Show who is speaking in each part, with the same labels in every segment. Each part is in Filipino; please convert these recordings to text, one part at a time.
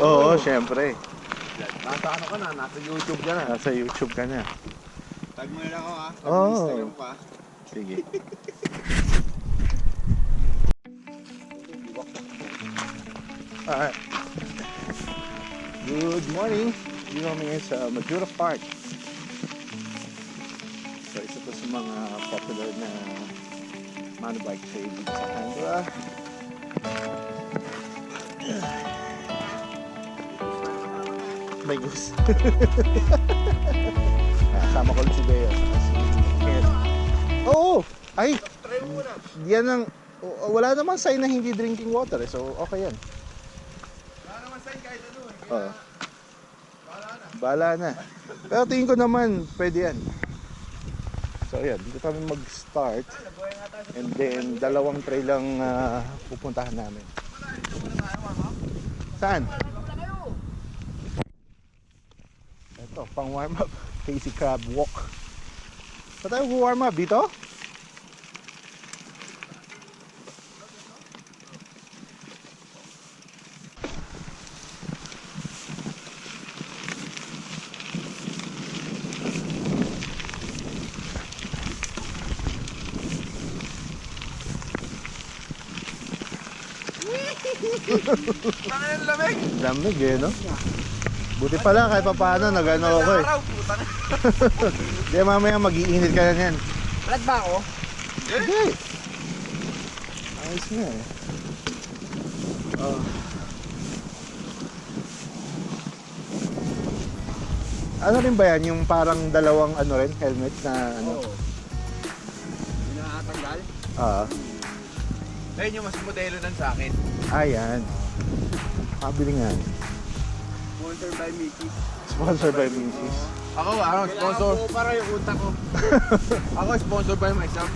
Speaker 1: Oo, syempre.
Speaker 2: Nasa ano ka na, nasa YouTube ka na.
Speaker 1: Nasa YouTube ka na.
Speaker 2: Tag mo na ako ha. Tag
Speaker 1: Oo.
Speaker 2: mo Instagram pa.
Speaker 1: Sige. Alright. Good morning. Dito kami ngayon sa Majura Park. So, isa to sa mga popular na mountain trail dito sa Canberra. May goose. Kasama ko rin si Bea. Si Ken. Oo! Ay!
Speaker 2: Try mo muna.
Speaker 1: Yan ang... Wala namang sign na hindi drinking water eh. So, okay yan.
Speaker 2: Wala naman sign kahit ano eh.
Speaker 1: Oo.
Speaker 2: Bahala na.
Speaker 1: Bahala na. Pero tingin ko naman, pwede yan. So, ayan. Dito kami mag-start. And then, dalawang trail lang pupuntahan namin. Saan? Ito, pang warm up. Casey Crab Walk. Saan tayo warm up? Dito?
Speaker 2: Tangan ang lamig.
Speaker 1: Lamig eh, no? Buti pala kahit pa paano nag-ano ako eh.
Speaker 2: Araw, putang.
Speaker 1: Di mamaya mag-iinit ka na yan.
Speaker 2: Brad ba ako?
Speaker 1: Hindi. Ayos na eh. Oh. Ano rin ba yan? Yung parang dalawang ano rin, helmet na ano?
Speaker 2: Oo. Hindi nakatanggal? Ayun yung mas modelo nun sa akin.
Speaker 1: Ayan. Kabili nga.
Speaker 2: Sponsored by Mickey.
Speaker 1: Sponsored by Macy's.
Speaker 2: Ako, sponsor. Kailangan ko para yung utak ko. Ako, sponsored by myself.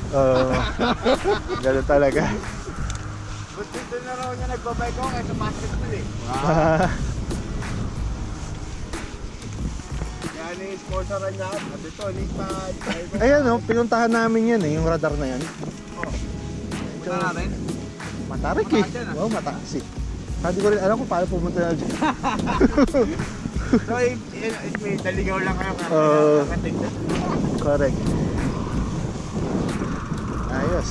Speaker 1: Gano'n talaga.
Speaker 2: But dito na raw niya nagbabay ko kaysa basketball eh. Yan yung sponsoran niya. At ito, lipad.
Speaker 1: Ayan o, pinuntahan namin yan eh, yung radar na yan.
Speaker 2: Punta natin.
Speaker 1: Matarik eh.
Speaker 2: Mataas yan, ah.
Speaker 1: Wow, mataas eh. Hindi ko rin alam kung paano pumunta na dyan.
Speaker 2: So, it may daligaw lang kayo kakating.
Speaker 1: Correct. Ayos.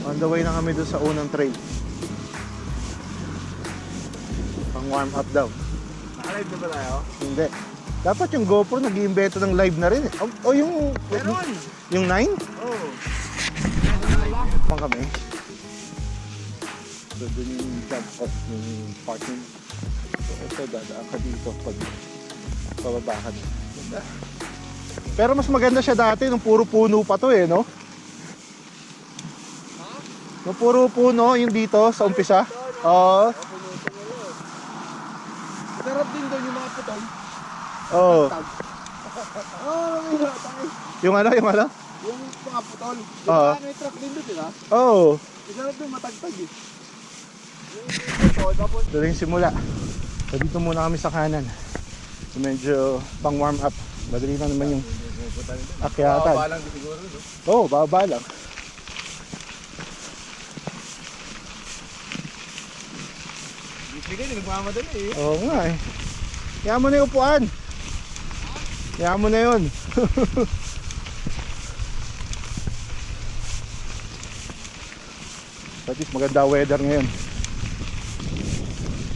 Speaker 1: On the way na kami doon sa unang trail. Pang warm up daw.
Speaker 2: Naka-live na ba tayo?
Speaker 1: Hindi. Dapat yung GoPro nag-iimbento ng live na rin eh. O yung...
Speaker 2: Meron!
Speaker 1: Yung 9?
Speaker 2: Oo.
Speaker 1: Pang kami. So dun yung jump off yung parking. So ito, dadaan ka dito pag pababa ka na. Pero mas maganda siya dati nung puro puno pa to eh, no? Nung puro puno yung dito sa umpisa. Oo.
Speaker 2: Sarap din doon yung mga putol.
Speaker 1: Oo. Yung ano?
Speaker 2: Yung mga putol.
Speaker 1: Oo.
Speaker 2: May truck din doon, diba?
Speaker 1: Oo.
Speaker 2: Sarap doon, matagtag eh.
Speaker 1: Ito yung simula. So dito muna kami sa kanan. So medyo pang warm up. Madali na naman yung akyatan.
Speaker 2: Baba lang siguro, no?
Speaker 1: Oo, baba lang.
Speaker 2: Sige, nagmamadali eh.
Speaker 1: Oo nga eh. Kaya mo na yung upuan. Kaya mo na yun. At least maganda weather ngayon.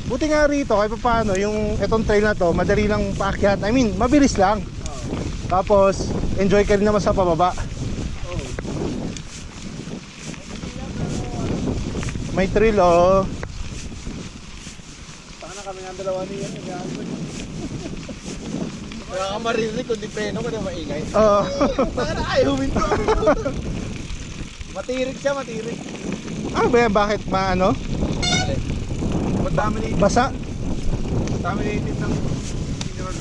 Speaker 1: Buti nga rito kahit paano yung etong trail na to madali lang paakyat. I mean mabilis lang. Tapos enjoy ka rin naman sa pababa. May trail oh.
Speaker 2: Sana kami ng dalawa niya. Wala ka maririnig kundi preno ko na maingay.
Speaker 1: Oo.
Speaker 2: Sana ayaw huminto. Matirik siya, matirik.
Speaker 1: Ah ba yan? Bakit maano?
Speaker 2: Contaminated.
Speaker 1: Basa?
Speaker 2: Contaminated ng mineral.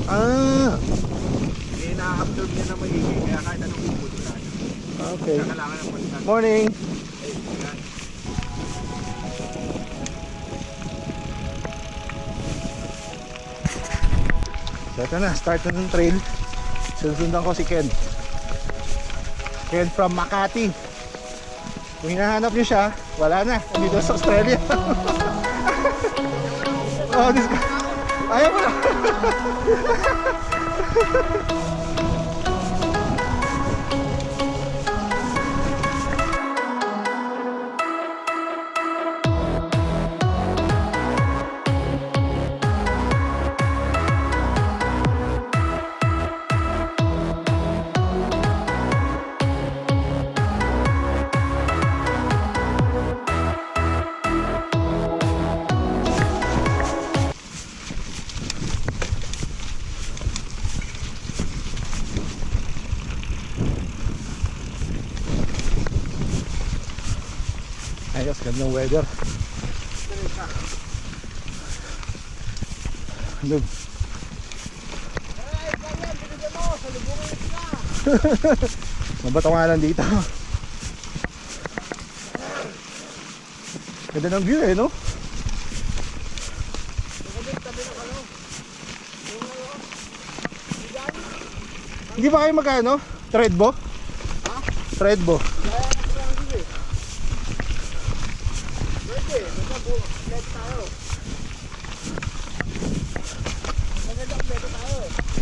Speaker 1: Ah.
Speaker 2: Eh, na-absorb niya ng maingay. Kaya kahit anong upod wala niya.
Speaker 1: Okay.
Speaker 2: Kaya kailangan ng palitan.
Speaker 1: Morning.
Speaker 2: Eh, yan.
Speaker 1: So ito na, start na ng trail. Susundan ko si Ken. Ken from Makati. Kung hinahanap niyo siya, wala na. Dito sa Australia. Oh, ayaw mo na. Ayos, gandang weather. Ano? Mabato nga lang dito. Ganda ng view eh, no? Hindi ba kayo magkano? Tredbo? Ha? Tredbo.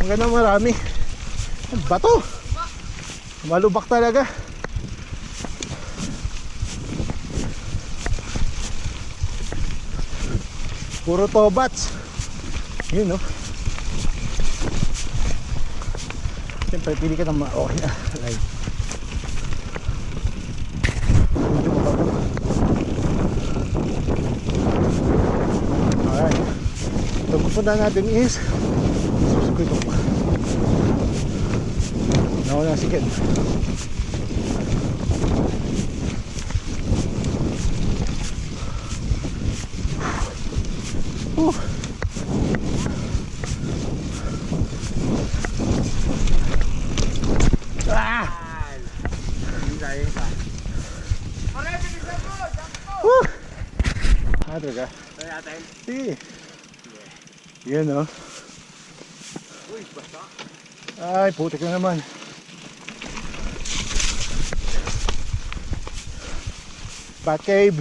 Speaker 1: Ang ganda, marami. Bato. Malubak talaga. Puro tobats. Yun, no? Siyempre, pili ka ng okay na. Right. Medyo mabato. Alright. So, pupunta natin is susukoy ito pa. Nauna si Ken. Ah! Talaga? Sige. Yan, no?
Speaker 2: Uy, basta.
Speaker 1: Ay, putik na naman. Bat cave.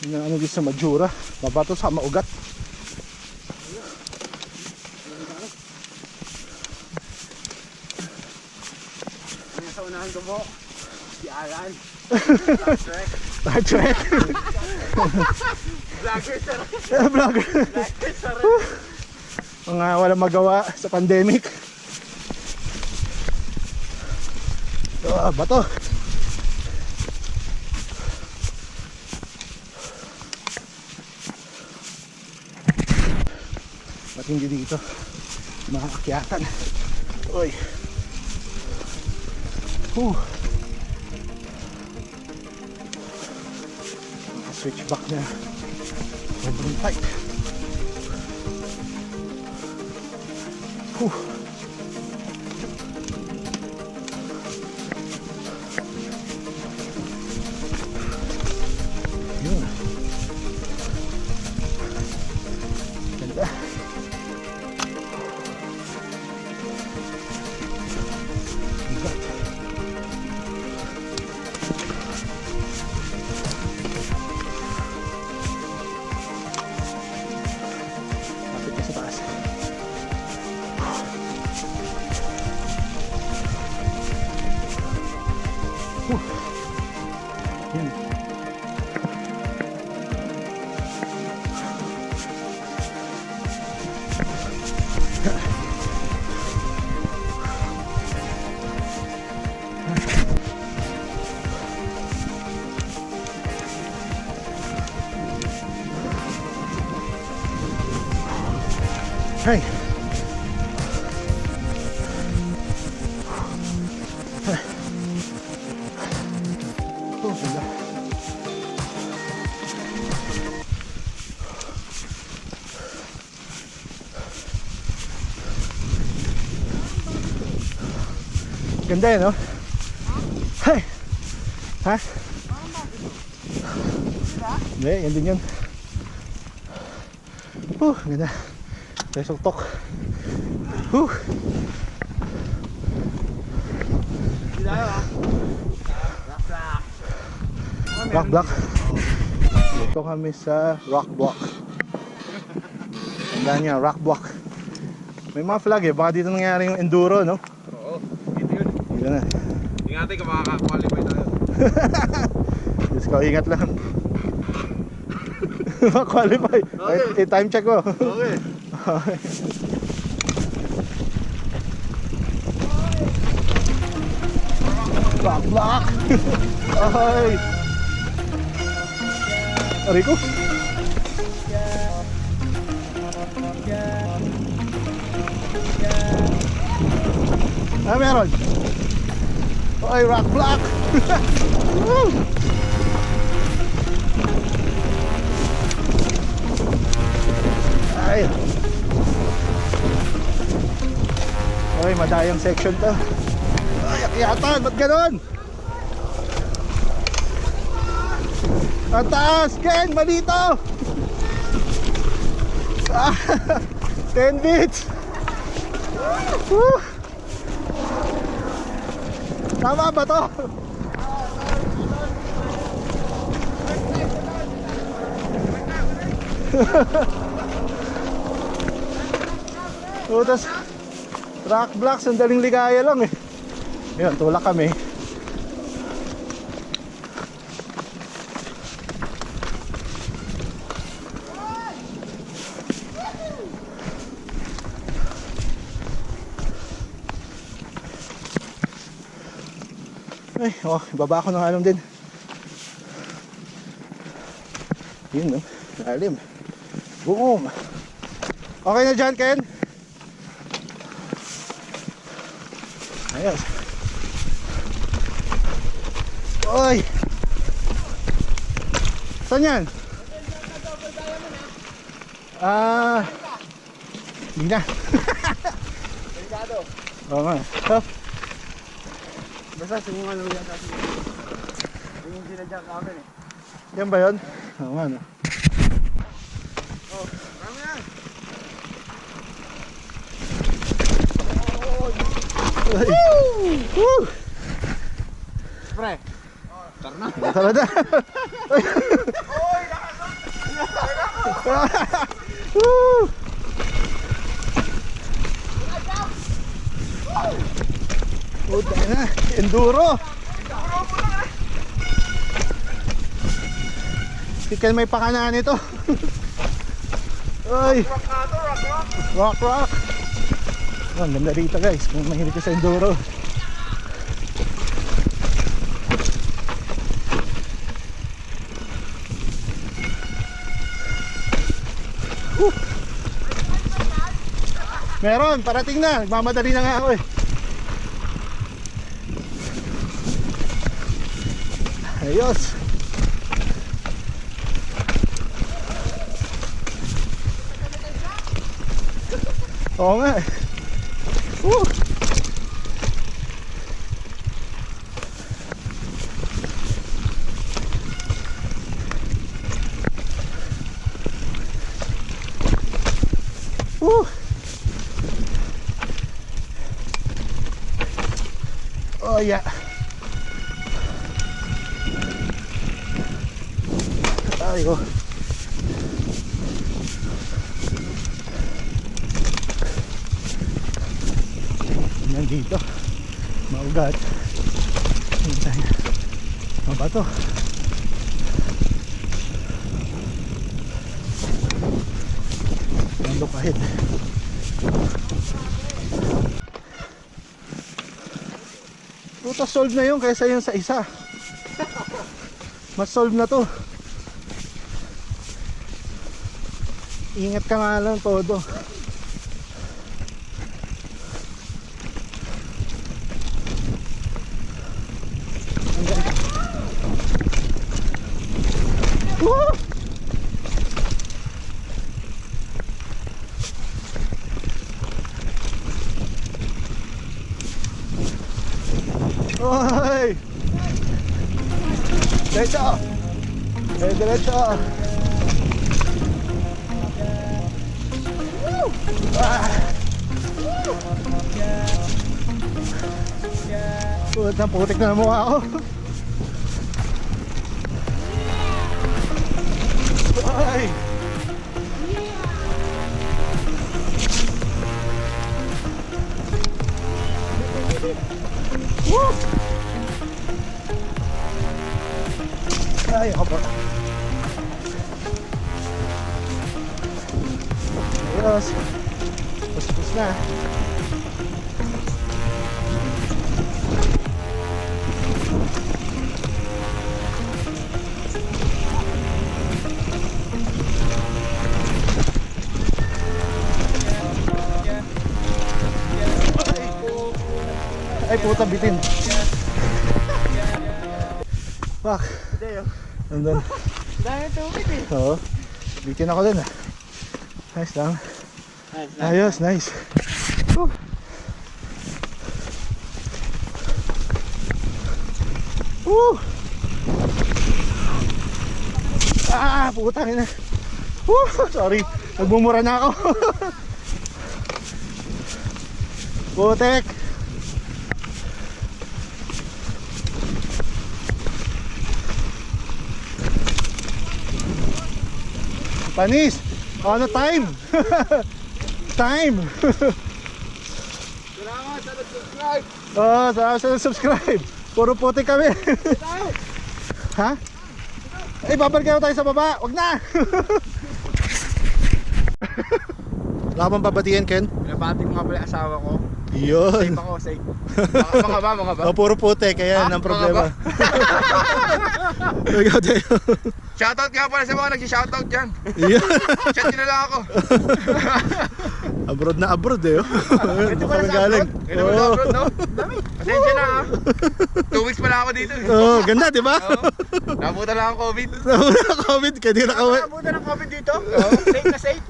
Speaker 1: Yun ang ano dito sa Majura. Mabato sa maugat.
Speaker 2: Sa unahan ko po, si Alan.
Speaker 1: Star Trek.
Speaker 2: Vlogger sa rin.
Speaker 1: Vlogger.
Speaker 2: Vlogger sa rin.
Speaker 1: Mga walang magawa sa pandemic. Bato. Ba't hindi dito makakakyatan? Uy. Switch back na sobrang tight. Yun. Ganda. Bigat. Hey. Ganda. Ganda yan, no? Hey. Ha? Hindi, yan din yun. Ganda. Resok tok. Rock block. Dito kami sa rock block. Tandaan niya, rock block. May mga flag eh, baka dito nangyari yung enduro, no?
Speaker 2: Oo, dito yun.
Speaker 1: Dito na.
Speaker 2: Ingatan ka, makaka-qualify tayo.
Speaker 1: Diyos ko, ingat lang. Maka-qualify.
Speaker 2: Okay.
Speaker 1: Time check ko.
Speaker 2: Okay.
Speaker 1: Okay. Rock block! Ay! Aray ko! Ah, meron! Ay, rock block! Woo! Ay! Ay, madayang section to. Ay, akyatan! Ba't ganon? Ang taas! Ken! Malito! Ah, 10 beats! Woo! Tama ba to? Tapos rock block, sandaling ligaya lang eh. Ayun, tulak kami. Ay, oh, baba ako ng alam din. Yun no, lalim. Boom. Okay na dyan, Ken? Ayos. Oy! Saan yan? Hindi na.
Speaker 2: Delikado.
Speaker 1: Oo nga. Huh?
Speaker 2: Basta sumungan lang yata siya. Yung sinadyak namin eh.
Speaker 1: Yan ba yun? Oo nga no.
Speaker 2: Oh, kami na.
Speaker 1: Woo! Woo!
Speaker 2: Pre. Tara na.
Speaker 1: Tara na. Woo! Puta na, enduro. Ikaw may pakanaan ito. Ay. Rock rock. Oh, ang ganda rito guys, kung mahilig ka sa enduro. Meron, parating na. Nagmamadali na nga ako eh. Ayos. Oo nga eh. Woo! Woo! Oh yeah. Ayo. Yan dito. Maugat. Mabato. Nandok ahead. Puta, solve na yun kaysa yun sa isa. Mas solve na to. Ingat ka nga lang todo. Woo! Oy! Derecho! Derecho! Puta, putik na mukha ako. Ay! Woo! Ay, ako po. Ayos. Puspus na. Ay, puta, bitin. Fuck. Nandun.
Speaker 2: Dahil tubig eh.
Speaker 1: Oo. Bitin ako din ah. Nice lang.
Speaker 2: Nice.
Speaker 1: Ayos, nice. Whew. Woo! Ah, putang ina. Woo! Sorry. Nagmumura na ako. Putek. Panis. Ano time? Time.
Speaker 2: Salamat sa nag-subscribe.
Speaker 1: Oh, salamat sa subscribe. Puro putik kami. Ha? Eh, babalik tayo sa baba. Wag na. Wala bang babatihan, Ken?
Speaker 2: Pinabati ko nga pala yung asawa ko.
Speaker 1: Yun.
Speaker 2: Safe ako, safe. Mga ba?
Speaker 1: Oh, puro putik, kaya ang problema. Ikaw tayo.
Speaker 2: Shoutout nga pala sa mga nagsi-shoutout dyan.
Speaker 1: Yun.
Speaker 2: Chat nyo na lang ako.
Speaker 1: Abroad na abroad eh.
Speaker 2: Ito pala sa abroad. Ito pala sa abroad, no? Dami. Pasensya na ha. 2 weeks pala ako dito.
Speaker 1: Oh, ganda, di ba?
Speaker 2: Oo. Nabuta lang ang COVID.
Speaker 1: Nawala COVID, kaya di na kawin.
Speaker 2: Nabuta ng COVID dito. Safe na safe.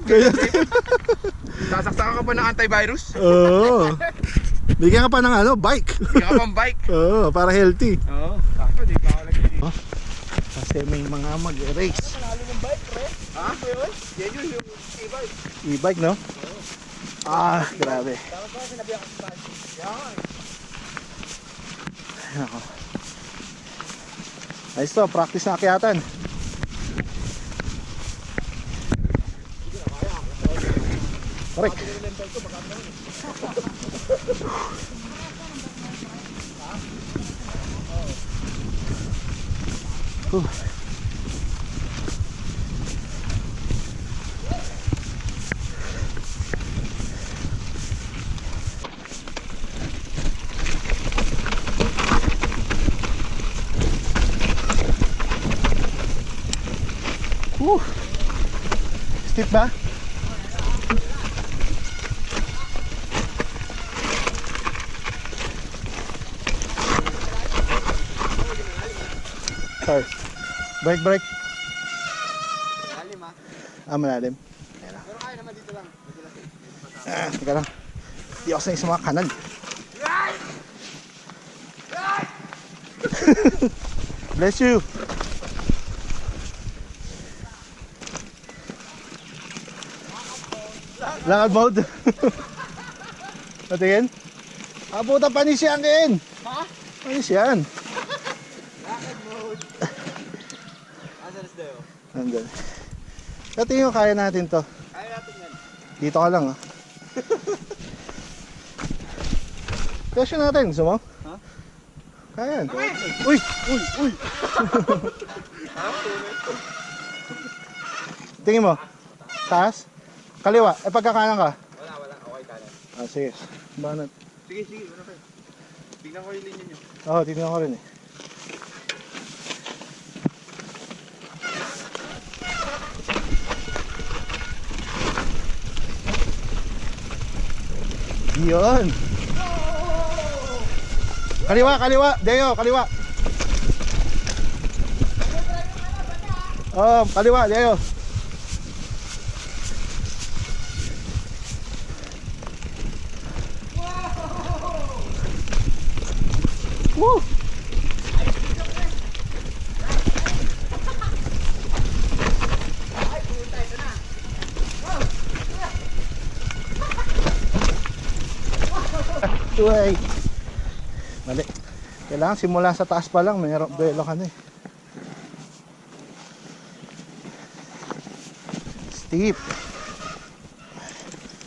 Speaker 2: Sasaksakan ka pa ng antivirus.
Speaker 1: Oo. Bigyan ka pa ng ano, bike.
Speaker 2: Hindi ka pang bike.
Speaker 1: Oo, para healthy.
Speaker 2: Oo. Ako, di pa ako lagi dito.
Speaker 1: Kasi may mga mag-race.
Speaker 2: Panalo ng bike, pre. Ha? Yan yung e-bike.
Speaker 1: E-bike, no? Ah, grabe.
Speaker 2: Tama ba, sinabi ako sa bike. Yan.
Speaker 1: Ako. Ayos to, practice na akyatan. Correct. Steep ba? Sorry. Break.
Speaker 2: Lalim ha.
Speaker 1: Ah, malalim.
Speaker 2: Pero kaya naman dito lang.
Speaker 1: Teka lang. Di ako sanay sa mga kanan. Bless you. Lakad mode. Patingin. Ah, puta, panis yan, Ken.
Speaker 2: Ha?
Speaker 1: Panis yan.
Speaker 2: Lakad mode. Asa na sa'yo?
Speaker 1: Nandun. Patingin ko, kaya natin to.
Speaker 2: Kaya natin yan.
Speaker 1: Dito ka lang, ah. Presyo natin, gusto mo?
Speaker 2: Ha?
Speaker 1: Kaya yan. Uy! Tingin mo. Taas? Kaliwa. Eh, pagkakanan ka.
Speaker 2: Wala. Okay, kanan.
Speaker 1: Ah, sige. Banat.
Speaker 2: Sige. Wala pa. Tignan ko yung linya nyo.
Speaker 1: Oo, tingnan ko rin eh. Yun. Kaliwa. Deo, kaliwa. Oh, kaliwa, Deo. Woo! Tuway. Mali. Kailangan simula sa taas pa lang, mayroon duelo ka na eh. steep.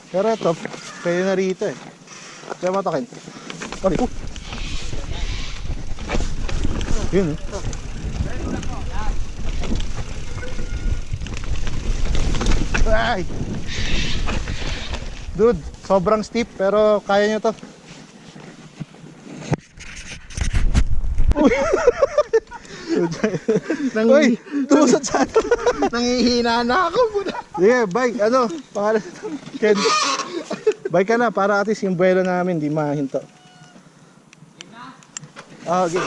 Speaker 1: Pero ito, pwede na rito eh. Kaya matakin. Sorry. Yun eh. Ay! Dude, sobrang steep pero kaya nyo to. Uy! Uy! Tumusot sa ato.
Speaker 2: Nangihina na ako.
Speaker 1: Yeah, bike. Ano? Pangalan ito? Ken. Bike ka na para at least yung buwelo namin di mahinto. Okay.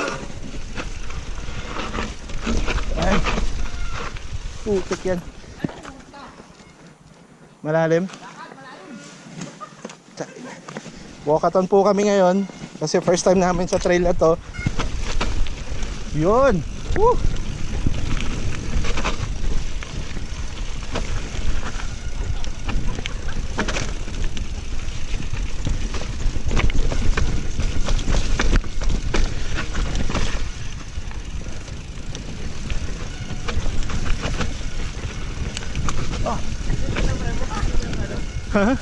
Speaker 1: Ay. Putik yan. Malalim? Walkathon po kami ngayon kasi first time namin sa trail na to. Yun! Woo! Ha?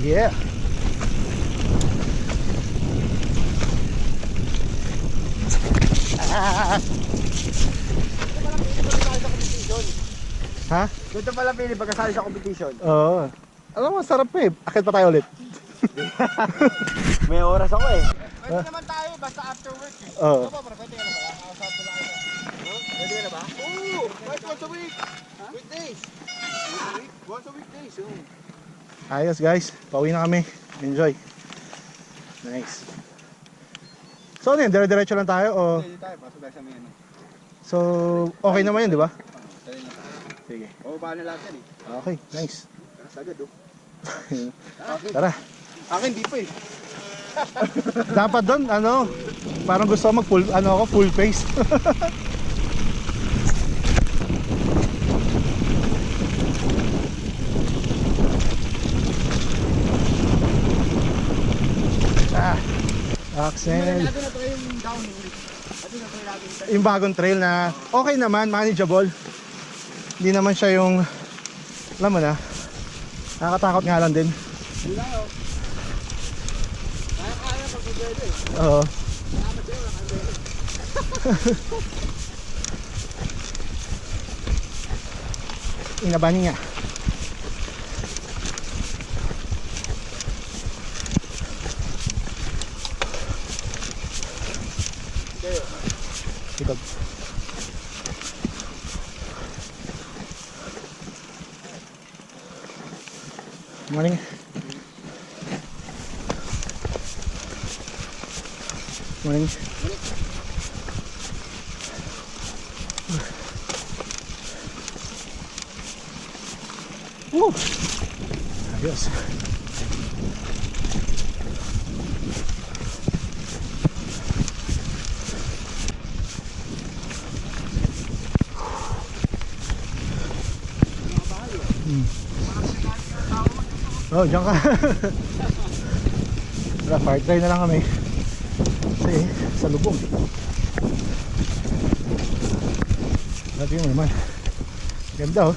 Speaker 1: Yeah. Ha?
Speaker 2: Dito pala pili pagkasali sa competition.
Speaker 1: Oo. Alam mo, sarap eh. Akit pa tayo ulit.
Speaker 2: May oras ako eh. Pwede naman tayo basta after work eh.
Speaker 1: Oo.
Speaker 2: Ano ba, pwede ka na ba? Nakausap ko lang ito. Pwede ka na ba? Oo! Once a week! Weekdays! Once a weekdays.
Speaker 1: Ayos guys. Pauwi na kami. Enjoy. Nice. So ano yun? Dire-diretso lang tayo o...
Speaker 2: Pwede tayo, pasok tayo sa may ano.
Speaker 1: So, okay naman yun, di ba?
Speaker 2: Dali na tayo.
Speaker 1: Sige.
Speaker 2: Oo, ba na lahat yan eh.
Speaker 1: Okay, nice.
Speaker 2: Sagad oh.
Speaker 1: Tara.
Speaker 2: Akin di pa eh.
Speaker 1: Dapat doon, ano, parang gusto ko mag-full, ano ako, full face. Ah, Axel.
Speaker 2: Ito na to yung downhill. Ito na to yung laging
Speaker 1: Yung bagong trail na okay naman, manageable. Hindi naman siya yung, alam mo na, nakakatakot nga lang din.
Speaker 2: Wala oh. Kaya pag pwede eh.
Speaker 1: Oo.
Speaker 2: Salamat sa'yo, nakandeli.
Speaker 1: Inabani niya. Ikot. Morning. Morning. Woo! Ayos. Oh, diyan ka. Wala, fire try na lang kami. Kasi sa lubong. Lagi mo naman. Ganda oh.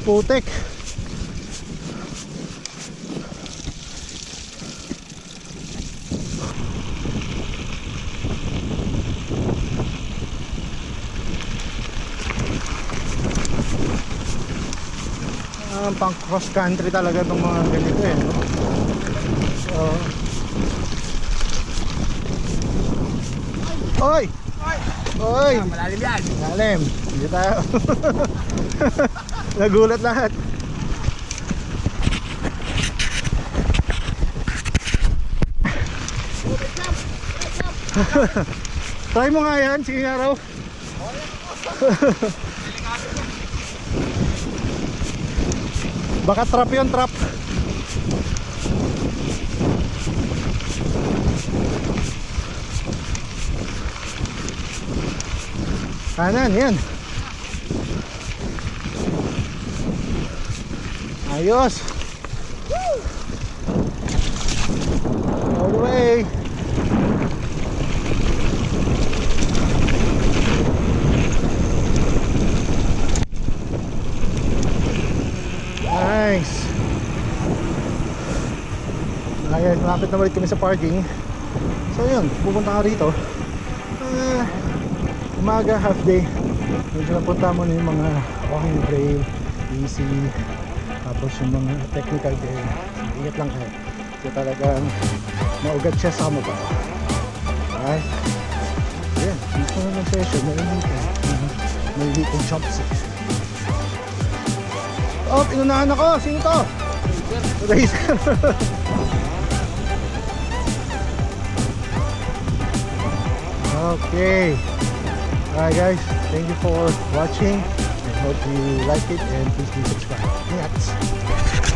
Speaker 1: Putek. Pang cross country talaga itong mga ganito eh, no? Oy! Oy!
Speaker 2: Malalim yan.
Speaker 1: Malalim. Hindi tayo. Nagulat lahat. Try mo nga yan. Sige nga raw. Baka trap yun, trap. Kanan, yan. Ayos. All the way. Nice. Ayan, malapit na balik kami sa parking. So yun, pupunta ka rito. Umaga, half day. Medyo napunta mo na yung mga walking trail, easy. Tapos yung mga technical day. Ingat lang kayo. So talagang maugat siya sa maba. Alright. Ayan, dito na ng session. May little jumps. Oh, inunahan ako. Sino to? Racer. Okay. Alright guys, thank you for watching. I hope you like it and please do subscribe. Ingat.